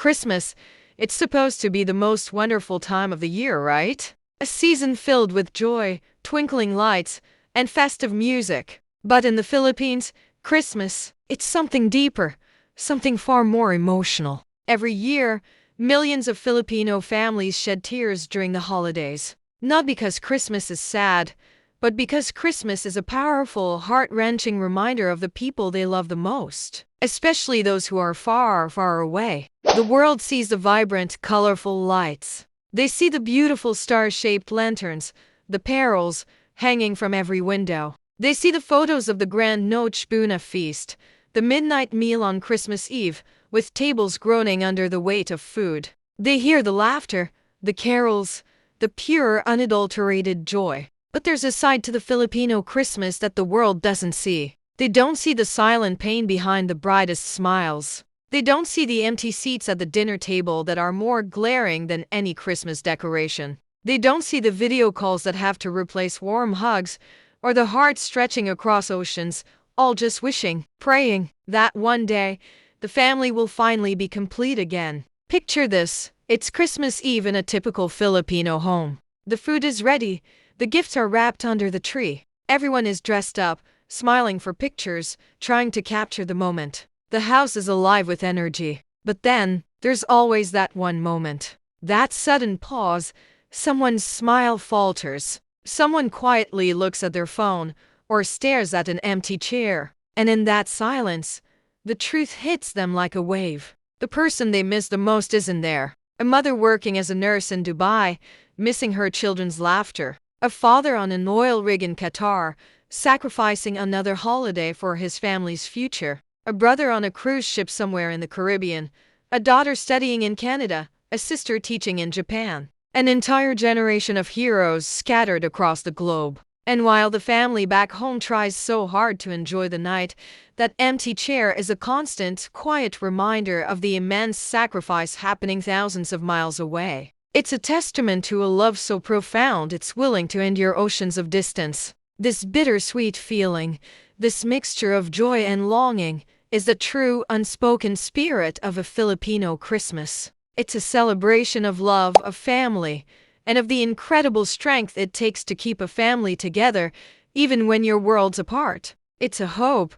Christmas, it's supposed to be the most wonderful time of the year, right? A season filled with joy, twinkling lights, and festive music. But in the Philippines, Christmas, it's something deeper, something far more emotional. Every year, millions of Filipino families shed tears during the holidays. Not because Christmas is sad, but because Christmas is a powerful, heart-wrenching reminder of the people they love the most, especially those who are far, far away. The world sees the vibrant, colorful lights. They see the beautiful star-shaped lanterns, the carols hanging from every window. They see the photos of the grand Noche Buena feast, the midnight meal on Christmas Eve, with tables groaning under the weight of food. They hear the laughter, the carols, the pure, unadulterated joy. But there's a side to the Filipino Christmas that the world doesn't see. They don't see the silent pain behind the brightest smiles. They don't see the empty seats at the dinner table that are more glaring than any Christmas decoration. They don't see the video calls that have to replace warm hugs, or the heart stretching across oceans, all just wishing, praying, that one day, the family will finally be complete again. Picture this. It's Christmas Eve in a typical Filipino home. The food is ready. The gifts are wrapped under the tree. Everyone is dressed up, smiling for pictures, trying to capture the moment. The house is alive with energy. But then, there's always that one moment. That sudden pause. Someone's smile falters. Someone quietly looks at their phone or stares at an empty chair. And in that silence, the truth hits them like a wave. The person they miss the most isn't there. A mother working as a nurse in Dubai, missing her children's laughter. A father on an oil rig in Qatar, sacrificing another holiday for his family's future. A brother on a cruise ship somewhere in the Caribbean. A daughter studying in Canada. A sister teaching in Japan. An entire generation of heroes scattered across the globe. And while the family back home tries so hard to enjoy the night, that empty chair is a constant, quiet reminder of the immense sacrifice happening thousands of miles away. It's a testament to a love so profound it's willing to endure oceans of distance. This bittersweet feeling, this mixture of joy and longing, is the true, unspoken spirit of a Filipino Christmas. It's a celebration of love, of family, and of the incredible strength it takes to keep a family together, even when you're worlds apart. It's a hope,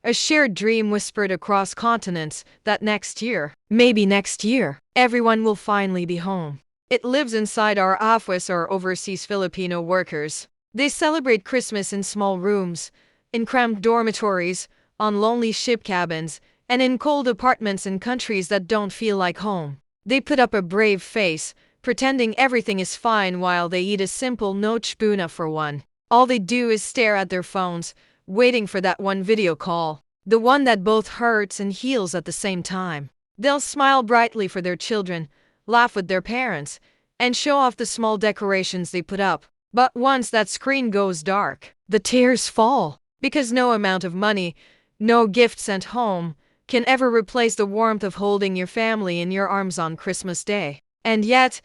a shared dream whispered across continents, that next year, maybe next year, everyone will finally be home. It lives inside our OFWs or overseas Filipino workers. They celebrate Christmas in small rooms, in cramped dormitories, on lonely ship cabins, and in cold apartments in countries that don't feel like home. They put up a brave face, pretending everything is fine while they eat a simple Noche Buena for one. All they do is stare at their phones, waiting for that one video call, the one that both hurts and heals at the same time. They'll smile brightly for their children, laugh with their parents, and show off the small decorations they put up. But once that screen goes dark, the tears fall, because no amount of money, no gift sent home, can ever replace the warmth of holding your family in your arms on Christmas Day. And yet,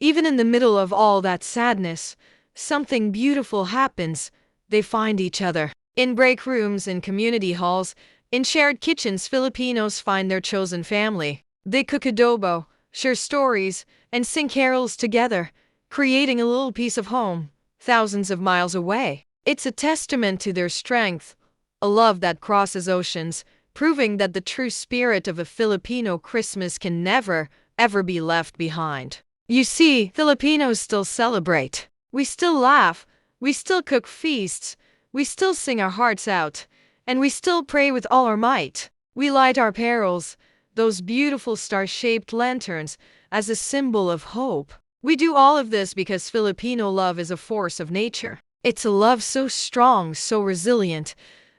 even in the middle of all that sadness, something beautiful happens. They find each other. In break rooms, in community halls, in shared kitchens, Filipinos find their chosen family. They cook adobo, share stories, and sing carols together, creating a little piece of home, thousands of miles away. It's a testament to their strength, a love that crosses oceans, proving that the true spirit of a Filipino Christmas can never, ever be left behind. You see, Filipinos still celebrate. We still laugh, we still cook feasts, we still sing our hearts out, and we still pray with all our might. We light our carols, those beautiful star-shaped lanterns, as a symbol of hope. We do all of this because Filipino love is a force of nature. It's a love so strong, so resilient,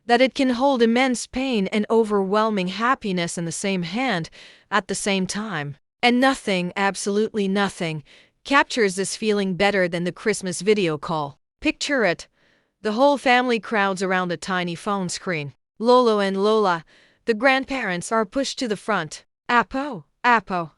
that it can hold immense pain and overwhelming happiness in the same hand at the same time. And nothing, absolutely nothing, captures this feeling better than the Christmas video call. Picture it. The whole family crowds around a tiny phone screen. Lolo and Lola, the grandparents, are pushed to the front. Apo, Apo,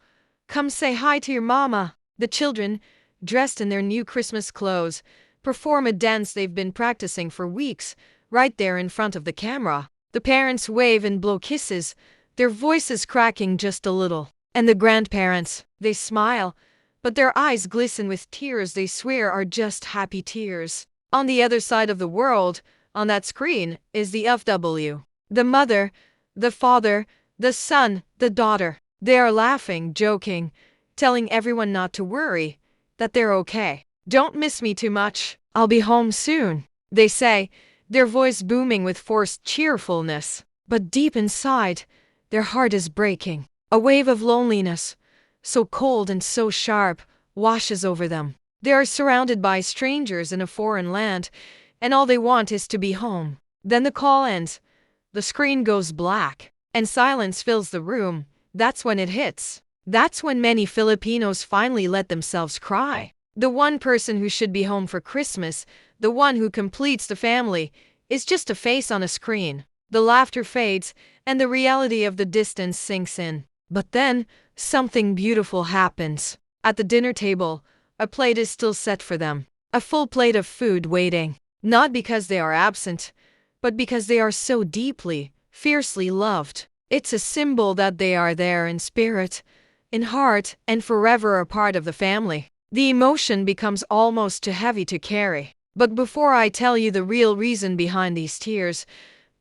come say hi to your mama. The children, dressed in their new Christmas clothes, perform a dance they've been practicing for weeks, right there in front of the camera. The parents wave and blow kisses, their voices cracking just a little. And the grandparents, they smile, but their eyes glisten with tears they swear are just happy tears. On the other side of the world, on that screen, is the OFW. The mother, the father, the son, the daughter. They are laughing, joking, telling everyone not to worry, that they're okay. Don't miss me too much. I'll be home soon, they say, their voice booming with forced cheerfulness. But deep inside, their heart is breaking. A wave of loneliness, so cold and so sharp, washes over them. They are surrounded by strangers in a foreign land, and all they want is to be home. Then the call ends, the screen goes black, and silence fills the room. That's when it hits. That's when many Filipinos finally let themselves cry. The one person who should be home for Christmas, the one who completes the family, is just a face on a screen. The laughter fades, and the reality of the distance sinks in. But then, something beautiful happens. At the dinner table, a plate is still set for them. A full plate of food waiting. Not because they are absent, but because they are so deeply, fiercely loved. It's a symbol that they are there in spirit, in heart, and forever a part of the family. The emotion becomes almost too heavy to carry. But before I tell you the real reason behind these tears,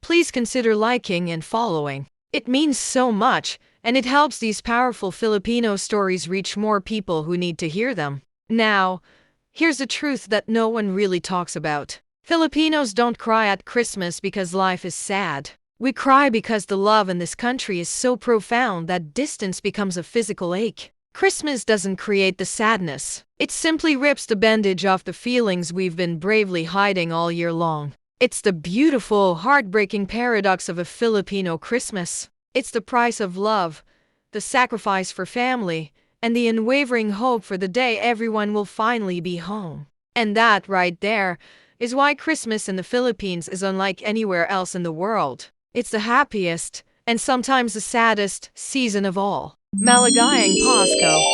please consider liking and following. It means so much, and it helps these powerful Filipino stories reach more people who need to hear them. Now, here's the truth that no one really talks about. Filipinos don't cry at Christmas because life is sad. We cry because the love in this country is so profound that distance becomes a physical ache. Christmas doesn't create the sadness. It simply rips the bandage off the feelings we've been bravely hiding all year long. It's the beautiful, heartbreaking paradox of a Filipino Christmas. It's the price of love, the sacrifice for family, and the unwavering hope for the day everyone will finally be home. And that, right there, is why Christmas in the Philippines is unlike anywhere else in the world. It's the happiest, and sometimes the saddest, season of all. Maligayang Pasko,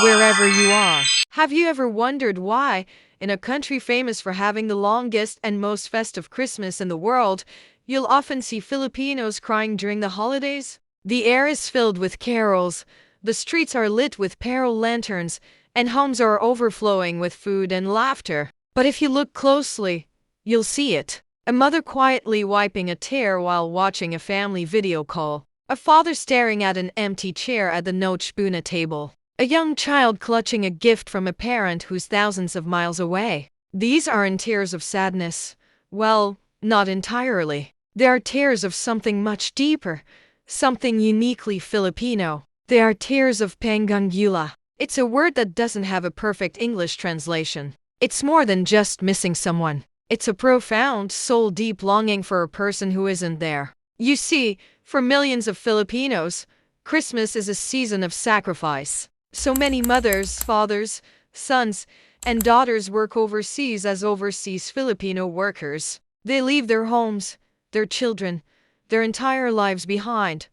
wherever you are. Have you ever wondered why, in a country famous for having the longest and most festive Christmas in the world, you'll often see Filipinos crying during the holidays? The air is filled with carols, the streets are lit with parol lanterns, and homes are overflowing with food and laughter. But if you look closely, you'll see it. A mother quietly wiping a tear while watching a family video call. A father staring at an empty chair at the Noche Buena table. A young child clutching a gift from a parent who's thousands of miles away. These aren't tears of sadness. Well, not entirely. They are tears of something much deeper, something uniquely Filipino. They are tears of panggangula. It's a word that doesn't have a perfect English translation. It's more than just missing someone. It's a profound, soul-deep longing for a person who isn't there. You see, for millions of Filipinos, Christmas is a season of sacrifice. So many mothers, fathers, sons, and daughters work overseas as overseas Filipino workers. They leave their homes, their children, their entire lives behind,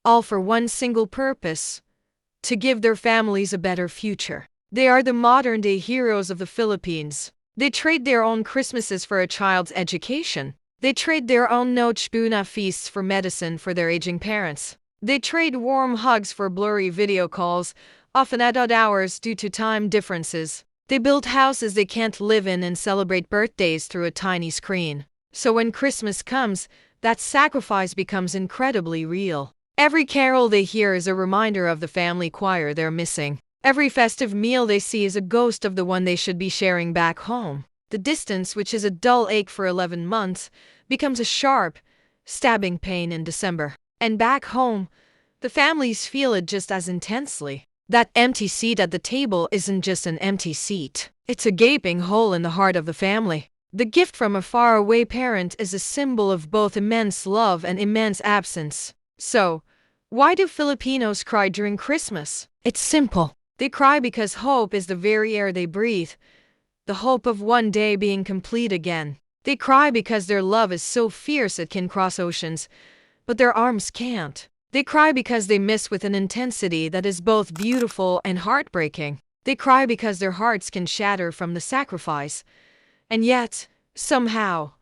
all for one single purpose: to give their families a better future. They are the modern-day heroes of the Philippines. They trade their own Christmases for a child's education. They trade their own Noche Buena feasts for medicine for their aging parents. They trade warm hugs for blurry video calls, often at odd hours due to time differences. They build houses they can't live in and celebrate birthdays through a tiny screen. So when Christmas comes, that sacrifice becomes incredibly real. Every carol they hear is a reminder of the family choir they're missing. Every festive meal they see is a ghost of the one they should be sharing back home. The distance, which is a dull ache for 11 months, becomes a sharp, stabbing pain in December. And back home, the families feel it just as intensely. That empty seat at the table isn't just an empty seat. It's a gaping hole in the heart of the family. The gift from a faraway parent is a symbol of both immense love and immense absence. So, why do Filipinos cry during Christmas? It's simple. They cry because hope is the very air they breathe, the hope of one day being complete again. They cry because their love is so fierce it can cross oceans, but their arms can't. They cry because they miss with an intensity that is both beautiful and heartbreaking. They cry because their hearts can shatter from the sacrifice, and yet, somehow,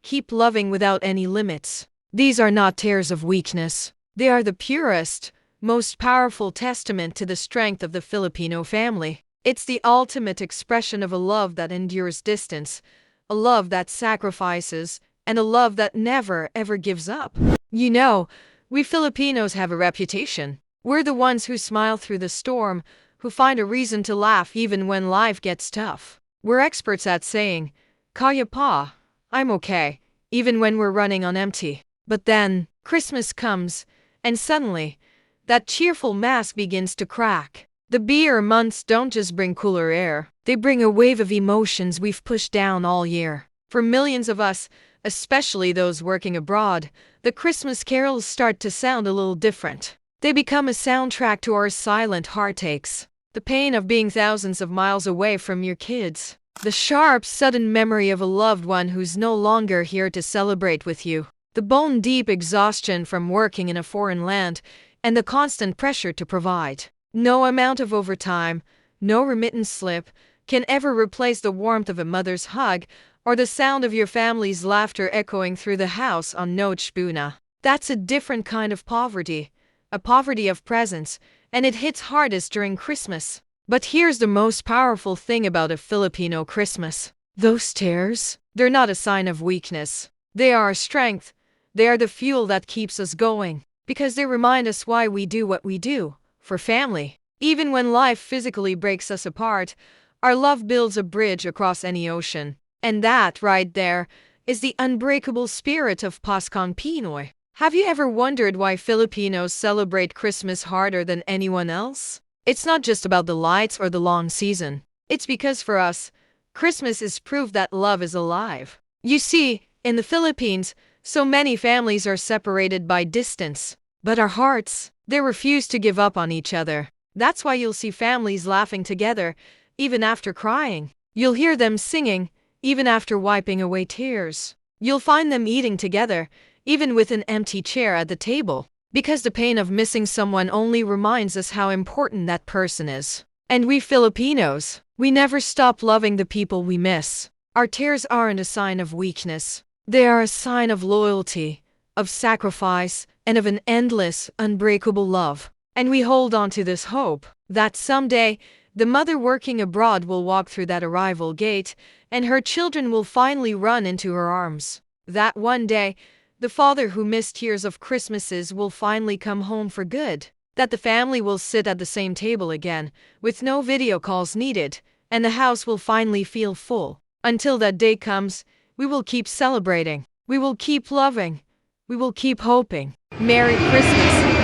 keep loving without any limits. These are not tears of weakness. They are the purest, most powerful testament to the strength of the Filipino family. It's the ultimate expression of a love that endures distance, a love that sacrifices, and a love that never ever gives up. You know, we Filipinos have a reputation. We're the ones who smile through the storm, who find a reason to laugh even when life gets tough. We're experts at saying, "Kaya pa, I'm okay," even when we're running on empty. But then, Christmas comes, and suddenly, that cheerful mask begins to crack. The beer months don't just bring cooler air, they bring a wave of emotions we've pushed down all year. For millions of us, especially those working abroad, the Christmas carols start to sound a little different. They become a soundtrack to our silent heartaches. The pain of being thousands of miles away from your kids. The sharp, sudden memory of a loved one who's no longer here to celebrate with you. The bone-deep exhaustion from working in a foreign land, and the constant pressure to provide. No amount of overtime, no remittance slip, can ever replace the warmth of a mother's hug or the sound of your family's laughter echoing through the house on Noche, Buena. That's a different kind of poverty, a poverty of presence, and it hits hardest during Christmas. But here's the most powerful thing about a Filipino Christmas. Those tears, they're not a sign of weakness. They are our strength. They are the fuel that keeps us going. Because they remind us why we do what we do, for family. Even when life physically breaks us apart, our love builds a bridge across any ocean. And that, right there, is the unbreakable spirit of Paskong Pinoy. Have you ever wondered why Filipinos celebrate Christmas harder than anyone else? It's not just about the lights or the long season. It's because for us, Christmas is proof that love is alive. You see, in the Philippines, so many families are separated by distance. But our hearts, they refuse to give up on each other. That's why you'll see families laughing together, even after crying. You'll hear them singing, even after wiping away tears. You'll find them eating together, even with an empty chair at the table. Because the pain of missing someone only reminds us how important that person is. And we Filipinos, we never stop loving the people we miss. Our tears aren't a sign of weakness. They are a sign of loyalty, of sacrifice, and of an endless, unbreakable love. And we hold on to this hope that someday, the mother working abroad will walk through that arrival gate, and her children will finally run into her arms. That one day, the father who missed years of Christmases will finally come home for good. That the family will sit at the same table again, with no video calls needed, and the house will finally feel full. Until that day comes, we will keep celebrating. We will keep loving. We will keep hoping. Merry Christmas!